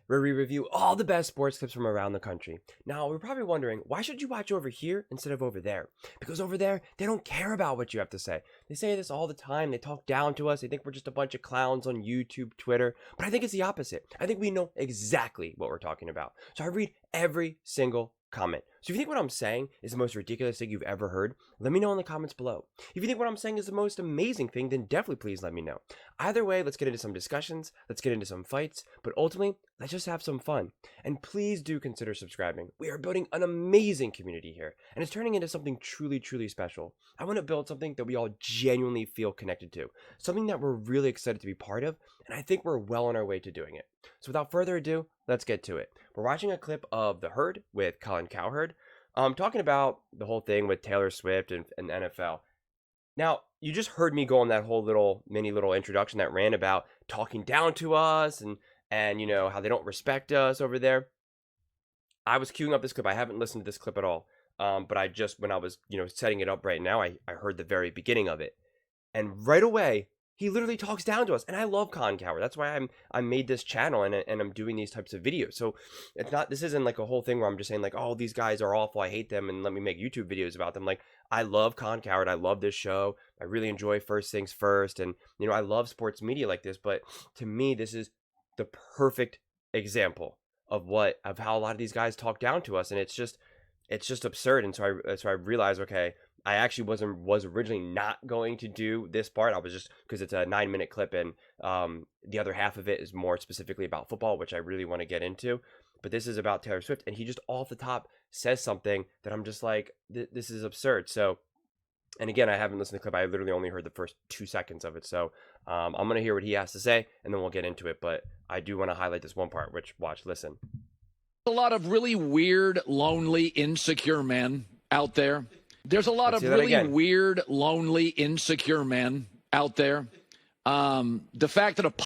where we review all the best sports clips from around the country. Now, we're probably wondering, why should you watch over here instead of over there? Because over there, they don't care about what you have to say. They say this all the time. They talk down to us. They think we're just a bunch of clowns on YouTube, Twitter. But I think it's the opposite. I think we know exactly what we're talking about. So I read every single comment. So if you think what I'm saying is the most ridiculous thing you've ever heard, let me know in the comments below. If you think what I'm saying is the most amazing thing, then definitely please let me know. Either way, let's get into some discussions, let's get into some fights, but ultimately, let's just have some fun. And please do consider subscribing. We are building an amazing community here, and it's turning into something truly, truly special. I want to build something that we all genuinely feel connected to, something that we're really excited to be part of, and I think we're well on our way to doing it. So without further ado, let's get to it. We're watching a clip of The Herd with Colin Cowherd, talking about the whole thing with Taylor Swift and NFL. Now, you just heard me go on that whole little introduction that ran about talking down to us and you know how they don't respect us over there. I was queuing up this clip. I haven't listened to this clip at all. But I just, when I was, setting it up right now, I heard the very beginning of it. And right away, he literally talks down to us. And I love Colin Cowherd. That's why I made this channel and I'm doing these types of videos. So this isn't like a whole thing where I'm just saying like, oh, these guys are awful, I hate them, and let me make YouTube videos about them. Like, I love Colin Cowherd. I love this show. I really enjoy First Things First. And, I love sports media like this. But to me, this is the perfect example of how a lot of these guys talk down to us. And it's just absurd. And so I realized, okay, I actually was originally not going to do this part. I was just, because it's a 9-minute clip, and the other half of it is more specifically about football, which I really want to get into. But this is about Taylor Swift, and he just off the top says something that I'm just like, this is absurd. So, and again, I haven't listened to the clip. I literally only heard the first 2 seconds of it. So I'm going to hear what he has to say, and then we'll get into it. But I do want to highlight this one part, listen. A lot of really weird, lonely, insecure men out there. There's a lot of really weird, lonely, insecure men out there. The fact that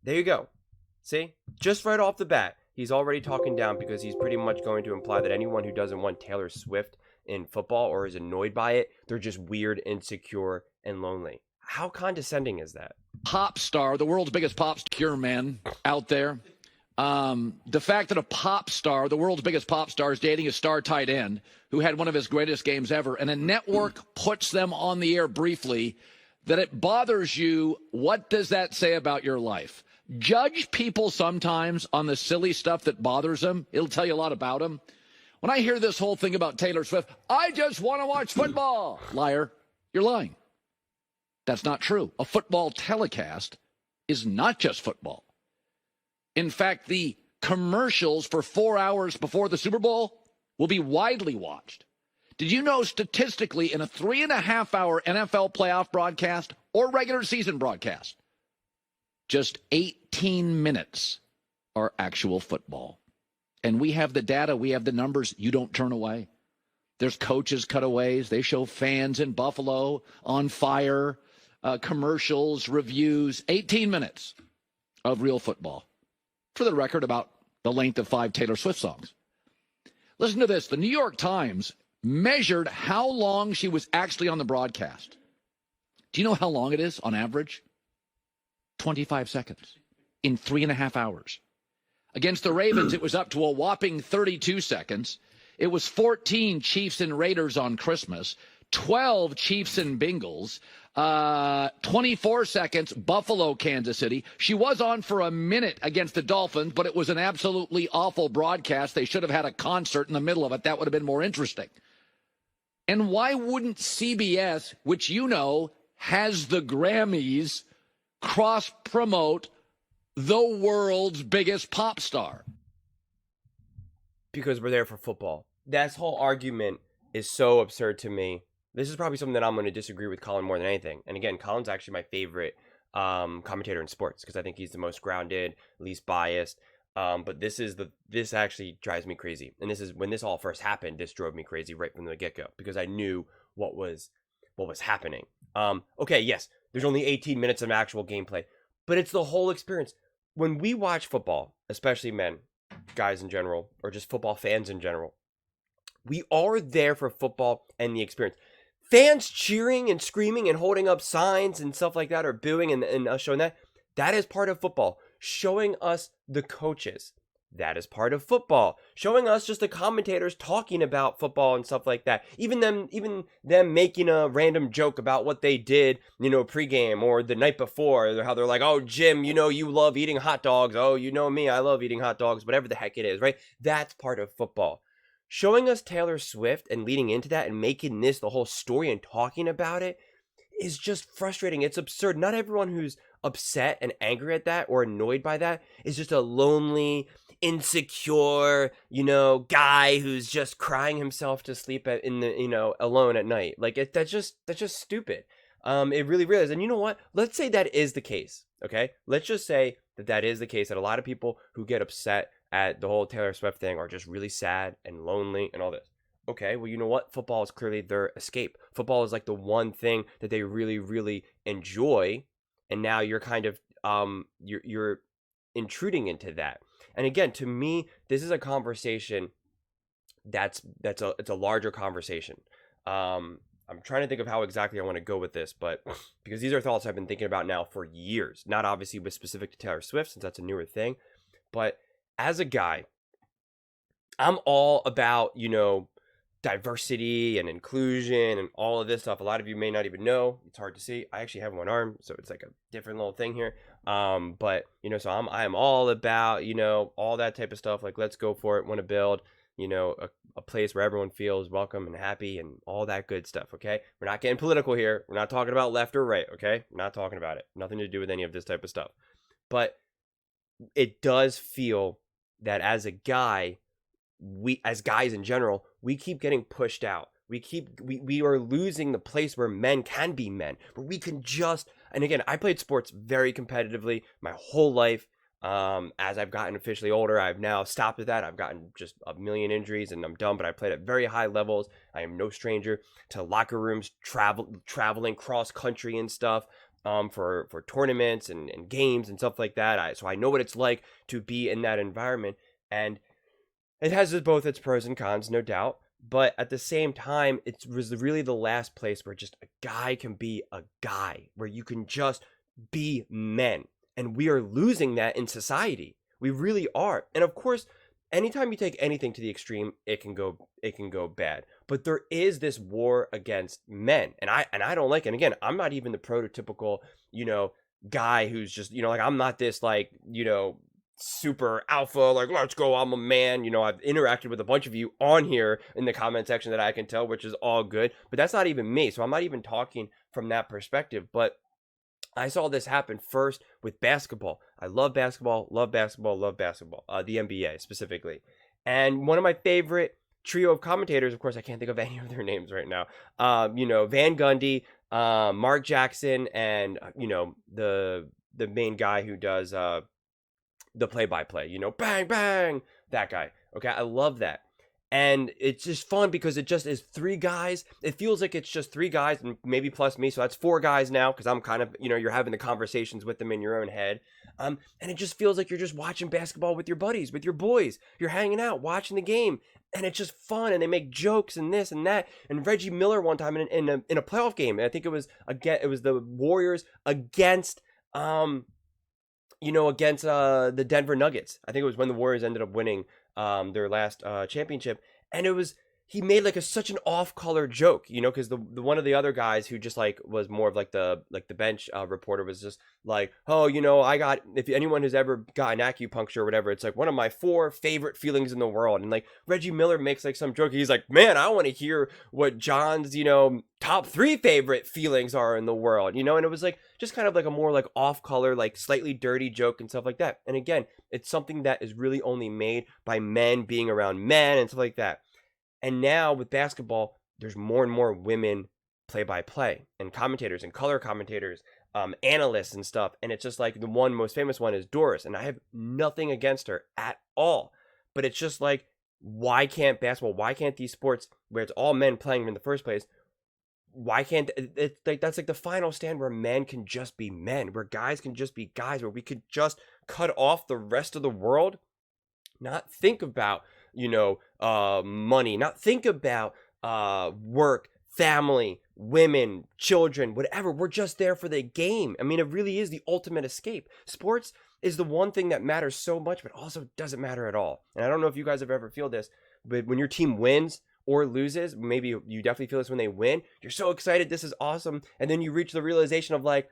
there you go. See, just right off the bat, he's already talking down because he's pretty much going to imply that anyone who doesn't want Taylor Swift in football or is annoyed by it, they're just weird, insecure, and lonely. How condescending is that? Pop star, the world's biggest pop star man out there. The fact that a pop star, the world's biggest pop star, is dating a star tight end who had one of his greatest games ever, and a network puts them on the air briefly, that it bothers you, what does that say about your life? Judge people sometimes on the silly stuff that bothers them. It'll tell you a lot about them. When I hear this whole thing about Taylor Swift, I just want to watch football. Liar, you're lying. That's not true. A football telecast is not just football. In fact, the commercials for 4 hours before the Super Bowl will be widely watched. Did you know statistically in a 3.5-hour NFL playoff broadcast or regular season broadcast, just 18 minutes are actual football? And we have the data, we have the numbers. You don't turn away. There's coaches cutaways. They show fans in Buffalo on fire, commercials, reviews, 18 minutes of real football. For the record, about the length of 5 Taylor Swift songs. Listen to this. The New York Times measured how long she was actually on the broadcast. Do you know how long it is on average? 25 seconds in 3.5 hours. Against the Ravens, it was up to a whopping 32 seconds. It was 14 Chiefs and Raiders on Christmas, 12 Chiefs and Bengals, 24 seconds, Buffalo, Kansas City. She was on for a minute against the Dolphins, but it was an absolutely awful broadcast. They should have had a concert in the middle of it. That would have been more interesting. And why wouldn't CBS, which you know has the Grammys, cross-promote the world's biggest pop star? Because we're there for football. That whole argument is so absurd to me. This is probably something that I'm going to disagree with Colin more than anything. And again, Colin's actually my favorite commentator in sports because I think he's the most grounded, least biased. But this actually drives me crazy. And this is when this all first happened. This drove me crazy right from the get-go because I knew what was happening. Okay, yes, there's only 18 minutes of actual gameplay, but it's the whole experience. When we watch football, especially men, guys in general, or just football fans in general, we are there for football and the experience. Fans cheering and screaming and holding up signs and stuff like that, or booing and us showing that is part of football. showing us the coaches. That is part of football. Showing us just the commentators talking about football and stuff like that. Even them making a random joke about what they did, pregame or the night before. How they're like, oh, Jim, you love eating hot dogs. Oh, you know me, I love eating hot dogs. Whatever the heck it is, right? That's part of football. Showing us Taylor Swift and leading into that and making this the whole story and talking about it is just frustrating. It's absurd. Not everyone who's upset and angry at that or annoyed by that is just a lonely, insecure, guy who's just crying himself to sleep alone at night. Like that's just stupid. It really is. And you know what? Let's say that is the case. Okay, let's just say that is the case. That a lot of people who get upset at the whole Taylor Swift thing are just really sad and lonely and all this. Okay, well, you know what? Football is clearly their escape. Football is like the one thing that they really, really enjoy, and now you're kind of you're intruding into that. And again, to me, this is a conversation it's a larger conversation. I'm trying to think of how exactly I want to go with this, but because these are thoughts I've been thinking about now for years, not obviously with specific to Taylor Swift since that's a newer thing, but as a guy, I'm all about, diversity and inclusion and all of this stuff. A lot of you may not even know. It's hard to see. I actually have one arm, so it's like a different little thing here. But so I am all about, all that type of stuff. Like, let's go for it. Want to build, a place where everyone feels welcome and happy and all that good stuff. Okay, we're not getting political here. We're not talking about left or right. Okay, we're not talking about it. Nothing to do with any of this type of stuff. But it does feel that as a guy, as guys in general, we keep getting pushed out. We are losing the place where men can be men, where we can and again, I played sports very competitively my whole life. As I've gotten officially older, I've now stopped at that. I've gotten just a million injuries and I'm done, but I played at very high levels. I am no stranger to locker rooms, traveling cross country and stuff. For tournaments and games and stuff like that. So I know what it's like to be in that environment, and it has both its pros and cons, no doubt. But at the same time, it was really the last place where just a guy can be a guy, where you can just be men. And we are losing that in society. We really are. And of course, anytime you take anything to the extreme, it can go bad. But there is this war against men, and I don't like it. And again, I'm not even the prototypical, guy who's just, like, I'm not this, like, super alpha, like, let's go, I'm a man. I've interacted with a bunch of you on here in the comment section that I can tell, which is all good. But that's not even me. So I'm not even talking from that perspective. But I saw this happen first with basketball. I love basketball, the NBA specifically. And one of my favorite trio of commentators, of course, I can't think of any of their names right now. Van Gundy, Mark Jackson, and, the main guy who does the play-by-play, bang, bang, that guy. Okay, I love that. And it's just fun because it just is three guys. It feels like it's just three guys and maybe plus me. So that's four guys now because I'm kind of, you're having the conversations with them in your own head. And it just feels like you're just watching basketball with your buddies, with your boys. You're hanging out, watching the game. And it's just fun. And they make jokes and this and that. And Reggie Miller one time in a playoff game, I think it was the Warriors against the Denver Nuggets. I think it was when the Warriors ended up winning their last championship, and he made like such an off-color joke, because the one of the other guys who just like was more of like the bench reporter was just like, oh, if anyone has ever gotten acupuncture or whatever, it's like one of my 4 favorite feelings in the world. And like Reggie Miller makes like some joke, he's like, man, I want to hear what John's top 3 favorite feelings are in the world, and it was like just kind of like a more like off-color, like slightly dirty joke and stuff like that. And again, it's something that is really only made by men being around men and stuff like that. And now with basketball, there's more and more women play-by-play and commentators and color commentators, analysts and stuff. And it's just like the one most famous one is Doris. And I have nothing against her at all. But it's just like, why can't these sports where it's all men playing in the first place, why can't it's like that's like the final stand where men can just be men, where guys can just be guys, where we could just cut off the rest of the world, not think about money, not think about work, family, women, children, whatever. We're just there for the game. I mean, it really is the ultimate escape. Sports is the one thing that matters so much, but also doesn't matter at all. And I don't know if you guys have ever feel this, but when your team wins or loses, maybe you definitely feel this when they win, you're so excited, this is awesome. And then you reach the realization of like,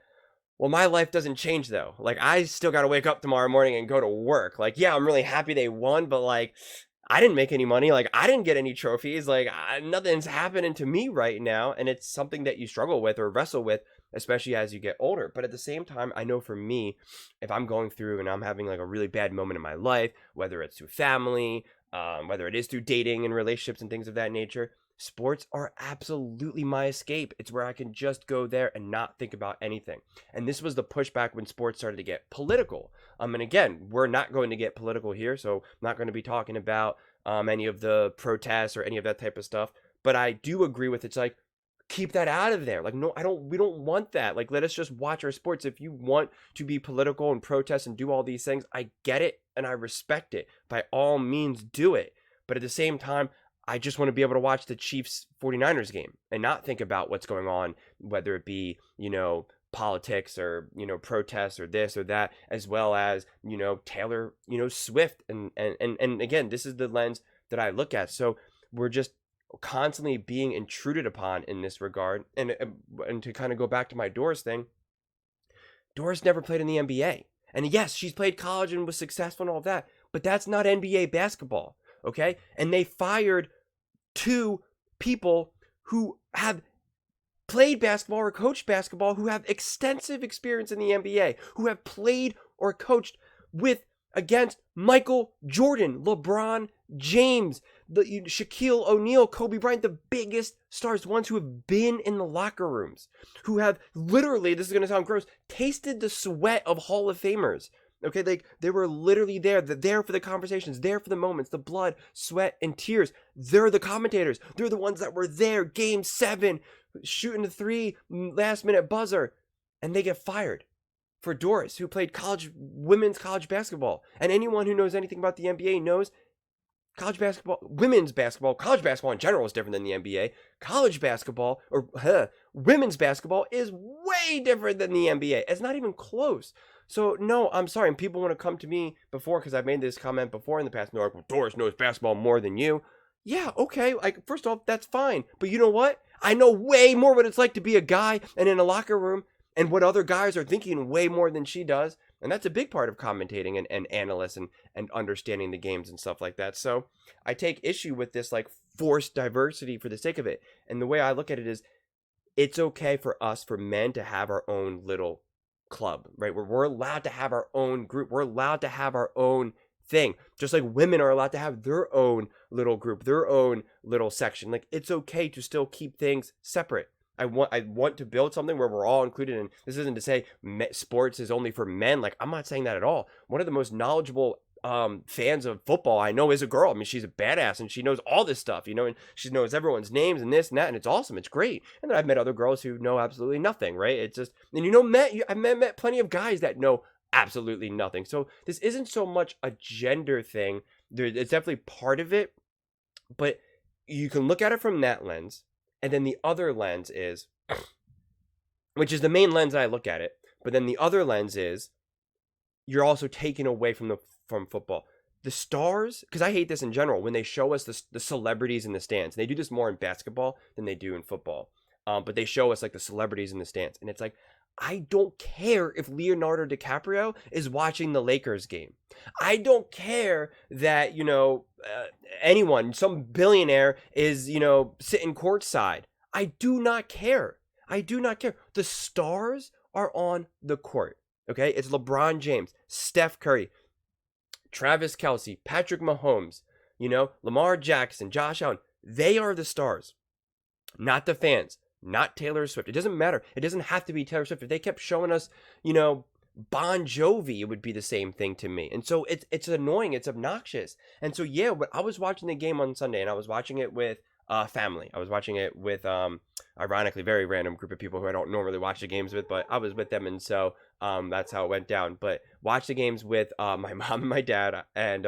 well, my life doesn't change though. Like, I still got to wake up tomorrow morning and go to work. Like, yeah, I'm really happy they won, but like, I didn't make any money. Like, I didn't get any trophies. Like, nothing's happening to me right now. And it's something that you struggle with or wrestle with, especially as you get older. But at the same time, I know for me, if I'm going through and I'm having like a really bad moment in my life, whether it's through family, whether it is through dating and relationships and things of that nature, sports are absolutely my escape. It's where I can just go there and not think about anything. And this was the pushback when sports started to get political. And again, we're not going to get political here, so I'm not going to be talking about any of the protests or any of that type of stuff. But I do agree with it's like, keep that out of there. Like, no, we don't want that. Like, let us just watch our sports. If you want to be political and protest and do all these things, I get it and I respect it. By all means, do it. But at the same time, I just want to be able to watch the Chiefs 49ers game and not think about what's going on, whether it be, politics or, protests or this or that, as well as, Taylor, Swift. And again, this is the lens that I look at. So we're just constantly being intruded upon in this regard. And to kind of go back to my Doris thing, Doris never played in the NBA. And yes, she's played college and was successful and all of that, but that's not NBA basketball. Okay. And they fired 2 people who have played basketball or coached basketball, who have extensive experience in the NBA, who have played or coached against Michael Jordan, LeBron James, Shaquille O'Neal, Kobe Bryant, the biggest stars, ones who have been in the locker rooms, who have literally, this is going to sound gross, tasted the sweat of Hall of Famers. Okay, like they were literally there. They're there for the conversations, there for the moments, the blood, sweat, and tears. They're the commentators. They're the ones that were there, game 7, shooting the 3, last minute buzzer, and they get fired for Doris, who played women's college basketball. And anyone who knows anything about the NBA knows college basketball, women's basketball, college basketball in general is different than the NBA. College basketball, women's basketball is way different than the NBA. It's not even close. So, no, I'm sorry. And people want to come to me before, because I've made this comment before in the past. And they're like, well, Doris knows basketball more than you. Yeah, okay. Like, first off, that's fine. But you know what? I know way more what it's like to be a guy and in a locker room and what other guys are thinking way more than she does. And that's a big part of commentating and analysts and understanding the games and stuff like that. So I take issue with this, like, forced diversity for the sake of it. And the way I look at it is, it's okay for us, for men, to have our own little club, right? We're allowed to have our own group. We're allowed to have our own thing, just like women are allowed to have their own little group, their own little section. Like, it's okay to still keep things separate. I want to build something where we're all included. And this isn't to say sports is only for men. Like, I'm not saying that at all. One of the most knowledgeable fans of football I know is a girl. I mean, she's a badass and she knows all this stuff, and she knows everyone's names and this and that, and it's awesome. It's great. And then I've met other girls who know absolutely nothing, right? It's just, and I've met plenty of guys that know absolutely nothing. So this isn't so much a gender thing. It's definitely part of it, but you can look at it from that lens. And then the other lens is, which is the main lens I look at it, but then the other lens is, you're also taking away from football. The stars, because I hate this in general, when they show us the celebrities in the stands. And they do this more in basketball than they do in football. But they show us like the celebrities in the stands. And it's like, I don't care if Leonardo DiCaprio is watching the Lakers game. I don't care that, anyone, some billionaire is, sitting courtside. I do not care. I do not care. The stars are on the court. Okay? It's LeBron James, Steph Curry, Travis Kelce, Patrick Mahomes, Lamar Jackson, Josh Allen. They are the stars, not the fans. Not Taylor Swift. It doesn't matter. It doesn't have to be Taylor Swift. If they kept showing us, Bon Jovi, it would be the same thing to me. And so it's annoying. It's obnoxious. And so, yeah, but I was watching the game on Sunday, and I was watching it with family. I was watching it with, ironically, very random group of people who I don't normally watch the games with, but I was with them, and so that's how it went down. But watch the games with my mom and my dad and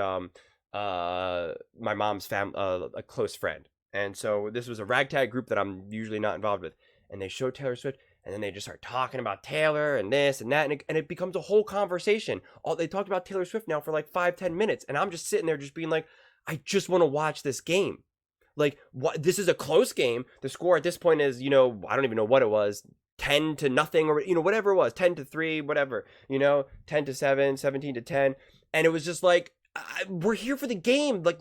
my mom's a close friend. And so this was a ragtag group that I'm usually not involved with. And they showed Taylor Swift. and then they just start talking about Taylor and this and that, and it becomes a whole conversation. All they talked about Taylor Swift now for like 5-10 minutes, and I'm just sitting there just being like, I just want to watch this game. Like, what? This is a close game. The score at this point is, I don't even know what it was, 10-0, or whatever it was, 10-3, whatever, 10-7, 17-10, and it was just like, we're here for the game. Like,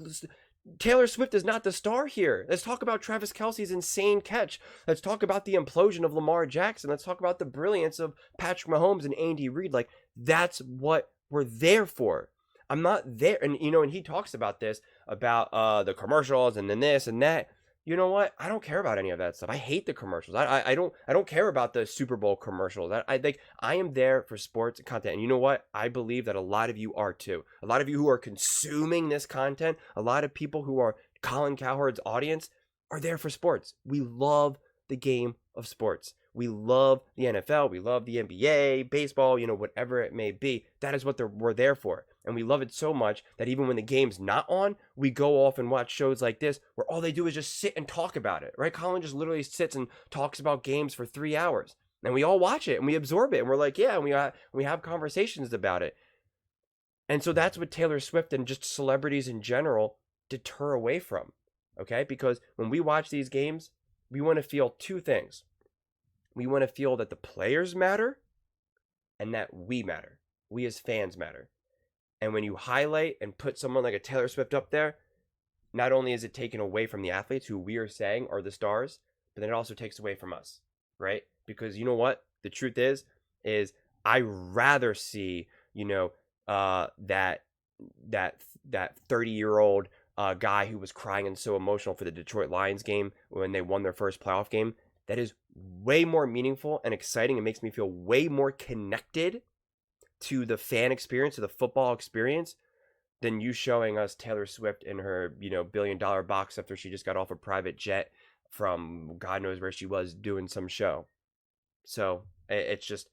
Taylor Swift is not the star here. Let's talk about Travis Kelce's insane catch. Let's talk about the implosion of Lamar Jackson. Let's talk about the brilliance of Patrick Mahomes and Andy Reid. Like, that's what we're there for. I'm not there. And, and he talks about this, about the commercials and then this and that. You know what? I don't care about any of that stuff. I hate the commercials. I don't care about the Super Bowl commercials. I think I am there for sports content. And you know what? I believe that a lot of you are too. A lot of you who are consuming this content, a lot of people who are Colin Cowherd's audience are there for sports. We love the game of sports. We love the NFL. We love the NBA, baseball, whatever it may be. That is what we're there for. And we love it so much that even when the game's not on, we go off and watch shows like this where all they do is just sit and talk about it, right? Colin just literally sits and talks about games for 3 hours. And we all watch it and we absorb it. And we're like, yeah, and we have conversations about it. And so that's what Taylor Swift and just celebrities in general deter away from, okay? Because when we watch these games, we want to feel two things. We want to feel that the players matter and that we matter. We as fans matter. And when you highlight and put someone like a Taylor Swift up there, not only is it taken away from the athletes who we are saying are the stars, but then it also takes away from us, right? Because you know what? The truth is I rather see, that 30-year-old guy who was crying and so emotional for the Detroit Lions game when they won their first playoff game. That is way more meaningful and exciting. It makes me feel way more connected to the fan experience, to the football experience, than you showing us Taylor Swift in her, billion-dollar box after she just got off a private jet from God knows where she was doing some show. So it's just,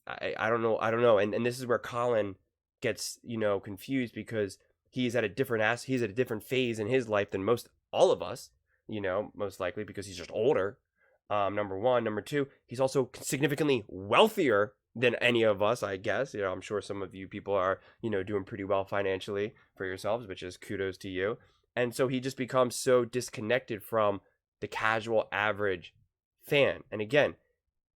I don't know. And this is where Colin gets, confused because he's at a different phase in his life than all of us, most likely because he's just older. Number one. Number two, he's also significantly wealthier than any of us, I guess. I'm sure some of you people are, doing pretty well financially for yourselves, which is kudos to you. And so he just becomes so disconnected from the casual average fan. And again,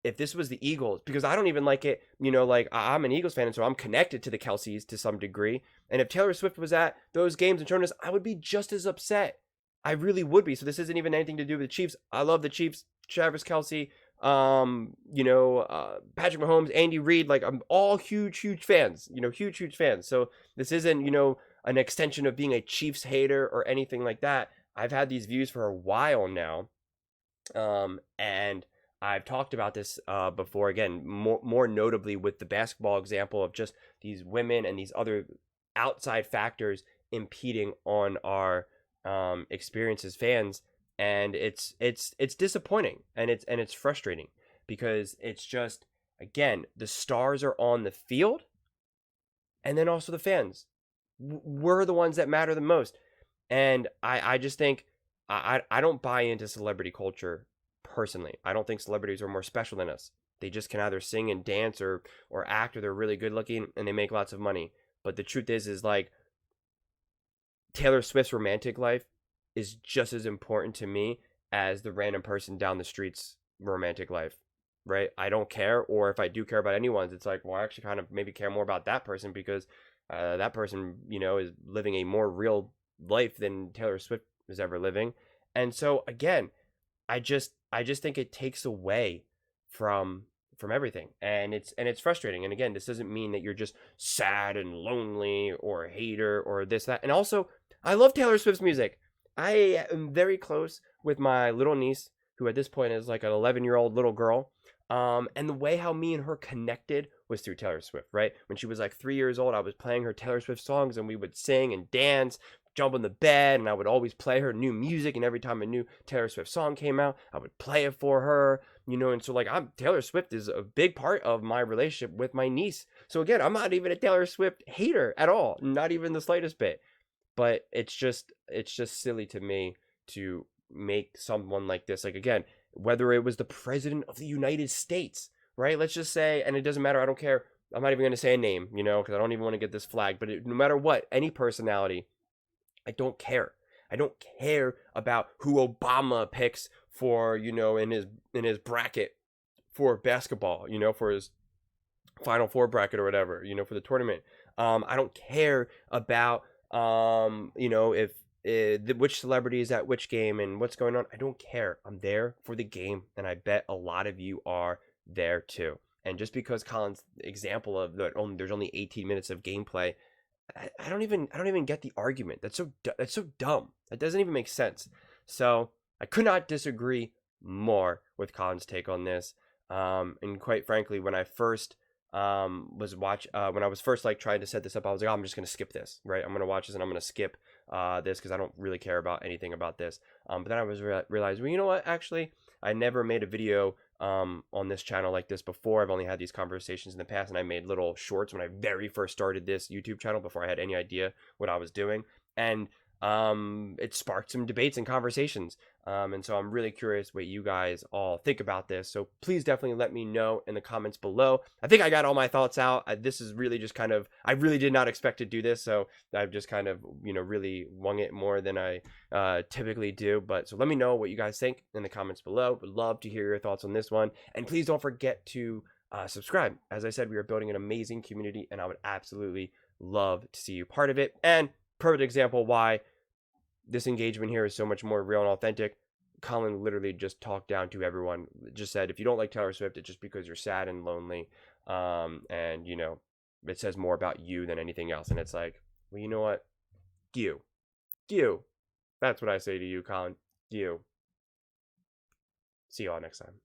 if this was the Eagles, because I don't even like it, I'm an Eagles fan, and so I'm connected to the Kelce's to some degree. And if Taylor Swift was at those games and tournaments, I would be just as upset. I really would be. So this isn't even anything to do with the Chiefs. I love the Chiefs. Travis Kelce, Patrick Mahomes, Andy Reid, like I'm all huge fans, huge fans. So this isn't, an extension of being a Chiefs hater or anything like that. I've had these views for a while now. And I've talked about this before, again, more notably with the basketball example of just these women and these other outside factors impeding on our experience as fans. And it's disappointing and it's frustrating because it's just, again, the stars are on the field and then also the fans. We're the ones that matter the most. And I just think I don't buy into celebrity culture personally. I don't think celebrities are more special than us. They just can either sing and dance or act, or they're really good looking and they make lots of money. But the truth is like Taylor Swift's romantic life is just as important to me as the random person down the street's romantic life, right? I don't care, or if I do care about anyone's, it's like, well, I actually kind of maybe care more about that person because that person, is living a more real life than Taylor Swift is ever living. And so again, I just think it takes away from everything, and it's frustrating. And again, this doesn't mean that you're just sad and lonely or a hater or this, that. And also, I love Taylor Swift's music. I am very close with my little niece, who at this point is like an 11-year-old little girl. And the way how me and her connected was through Taylor Swift, right? When she was like 3 years old, I was playing her Taylor Swift songs and we would sing and dance, jump on the bed, and I would always play her new music. And every time a new Taylor Swift song came out, I would play it for her, and so like Taylor Swift is a big part of my relationship with my niece. So again, I'm not even a Taylor Swift hater at all, not even the slightest bit. But it's just silly to me to make someone like this, like, again, whether it was the president of the United States, right? Let's just say, and it doesn't matter, I don't care. I'm not even going to say a name, because I don't even want to get this flagged, but no matter what, any personality, I don't care. I don't care about who Obama picks for, in his bracket for basketball, for his Final Four bracket or whatever, for the tournament. I don't care about, if which celebrity is at which game and what's going on. I don't care. I'm there for the game, and I bet a lot of you are there too. And just because Colin's example of there's only 18 minutes of gameplay, I don't even get the argument. That's so dumb. That doesn't even make sense. So I could not disagree more with Colin's take on this. And quite frankly, when I first when I was first like trying to set this up, I was like, oh, I'm just gonna skip this, right? I'm gonna watch this and I'm gonna skip this because I don't really care about anything about this. But then I was realized, well, you know what? Actually, I never made a video on this channel like this before. I've only had these conversations in the past, and I made little shorts when I very first started this YouTube channel before I had any idea what I was doing, and it sparked some debates and conversations. And so I'm really curious what you guys all think about this. So please definitely let me know in the comments below. I think I got all my thoughts out. This is really just kind of, I really did not expect to do this. So I've just kind of, really wung it more than I typically do. But so let me know what you guys think in the comments below. Would love to hear your thoughts on this one. And please don't forget to subscribe. As I said, we are building an amazing community, and I would absolutely love to see you part of it. And perfect example why this engagement here is so much more real and authentic. Colin literally just talked down to everyone. Just said, if you don't like Taylor Swift, it's just because you're sad and lonely. And it says more about you than anything else. And it's like, well, you know what? You. That's what I say to you, Colin. You. See you all next time.